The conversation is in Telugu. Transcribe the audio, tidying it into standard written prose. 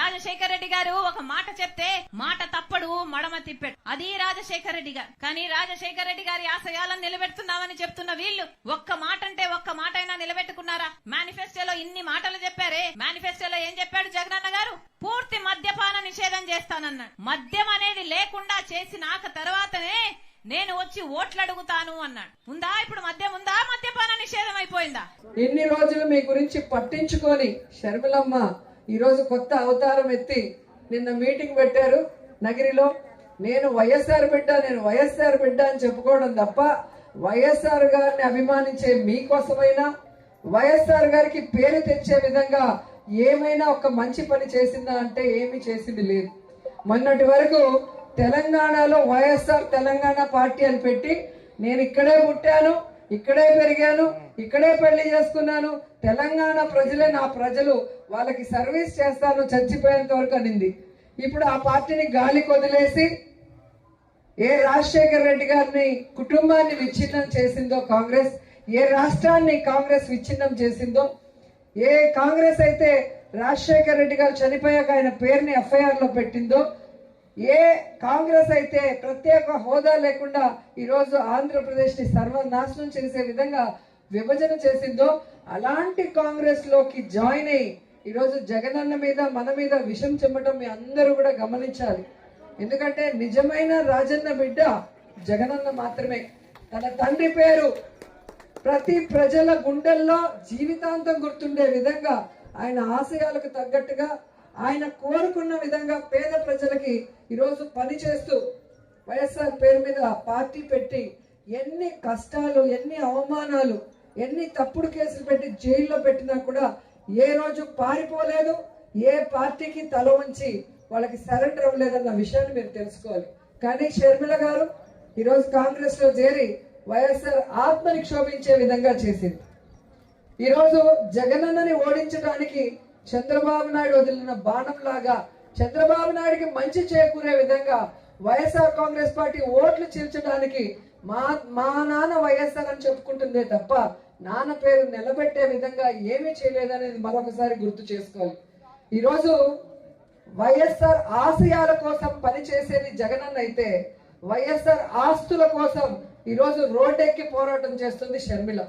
రాజశేఖర రెడ్డి గారు ఒక మాట చెప్తే మాట తప్పడు, మడమ తిప్పాడు. అది రాజశేఖర రెడ్డి గారు. కానీ రాజశేఖర రెడ్డి గారి ఆశయాలను నిలబెడుతున్నామని చెప్తున్న వీళ్ళు ఒక్క మాట అంటే ఒక్క మాట అయినా నిలబెట్టుకున్నారా? మేనిఫెస్టోలో ఇన్ని మాటలు చెప్పారే, మేనిఫెస్టోలో ఏం చెప్పాడు జగనన్న గారు? పూర్తి మద్యపాన నిషేధం చేస్తానన్నాడు. మద్యం అనేది లేకుండా చేసినాక తర్వాతనే నేను వచ్చి ఓట్లు అడుగుతాను అన్నాడు. ఉందా ఇప్పుడు మద్యం ఉందా? మద్యపాన నిషేధం అయిపోయిందా? ఇన్ని రోజులు మీ గురించి పట్టించుకొని షర్మిలమ్మ ఈ రోజు కొత్త అవతారం ఎత్తి నిన్న మీటింగ్ పెట్టారు నగిరిలో. నేను వైఎస్ఆర్ బిడ్డ అని చెప్పుకోవడం తప్ప వైఎస్ఆర్ గారిని అభిమానించే మీకోసమైనా వైఎస్ఆర్ గారికి పేరు తెచ్చే విధంగా ఏమైనా ఒక మంచి పని చేసిందా అంటే ఏమీ చేసింది లేదు. మొన్నటి వరకు తెలంగాణలో వైఎస్ఆర్ తెలంగాణ పార్టీ అని పెట్టి నేను ఇక్కడే పుట్టాను, ఇక్కడే పెరిగాను, ఇక్కడే పెళ్లి చేసుకున్నాను, తెలంగాణ ప్రజలే నా ప్రజలు, వాళ్ళకి సర్వీస్ చేస్తాను చచ్చిపోయేంత వరకు అనింది. ఇప్పుడు ఆ పార్టీని గాలికి వదిలేసి ఏ రాజశేఖర రెడ్డి గారిని కుటుంబాన్ని విచ్ఛిన్నం చేసిందో కాంగ్రెస్, ఏ రాష్ట్రాన్ని కాంగ్రెస్ విచ్ఛిన్నం చేసిందో, ఏ కాంగ్రెస్ అయితే రాజశేఖర రెడ్డి గారు చనిపోయాక ఆయన పేరుని ఎఫ్ఐఆర్ లో పెట్టిందో, ఏ కాంగ్రెస్ అయితే ప్రత్యేక హోదా లేకుండా ఈరోజు ఆంధ్రప్రదేశ్ ని సర్వనాశనం చేసే విధంగా విభజన చేసిందో అలాంటి కాంగ్రెస్ లోకి జాయిన్ అయ్యి ఈరోజు జగనన్న మీద మన మీద విషం చెమ్మటం మీ అందరూ కూడా గమనించాలి. ఎందుకంటే నిజమైన రాజన్న బిడ్డ జగనన్న మాత్రమే. తన తండ్రి పేరు ప్రతి ప్రజల గుండెల్లో జీవితాంతం గుర్తుండే విధంగా ఆయన ఆశయాలకు తగ్గట్టుగా ఆయన కోరుకున్న విధంగా పేద ప్రజలకి ఈరోజు పని చేస్తూ వైఎస్ఆర్ పేరు మీద పార్టీ పెట్టి ఎన్ని కష్టాలు, ఎన్ని అవమానాలు, ఎన్ని తప్పుడు కేసులు పెట్టి జైల్లో పెట్టినా కూడా ఏ రోజు పారిపోలేదు, ఏ పార్టీకి తల వంచి వాళ్ళకి సరెండర్ అవ్వలేదన్న విషయాన్ని మీరు తెలుసుకోవాలి. కానీ షర్మిల గారు ఈరోజు కాంగ్రెస్ లో చేరి వైఎస్ఆర్ ఆత్మని క్షోభించే విధంగా చేసింది. ఈరోజు జగనన్నని ఓడించడానికి చంద్రబాబు నాయుడు వదిలిన బాణం లాగా చంద్రబాబు నాయుడికి మంచి చేకూరే విధంగా వైఎస్ఆర్ కాంగ్రెస్ పార్టీ ఓట్లు చీల్చడానికి మా నాన్న వైఎస్ఆర్ అని చెప్పుకుంటుందే తప్ప నాన్న పేరు నిలబెట్టే విధంగా ఏమీ చేయలేదనేది మరొకసారి గుర్తు చేసుకోవాలి. ఈరోజు వైఎస్ఆర్ ఆశయాల కోసం పనిచేసేది జగనన్న అయితే వైఎస్ఆర్ ఆస్తుల కోసం ఈరోజు రోడ్డెక్కి పోరాటం చేస్తుంది షర్మిల.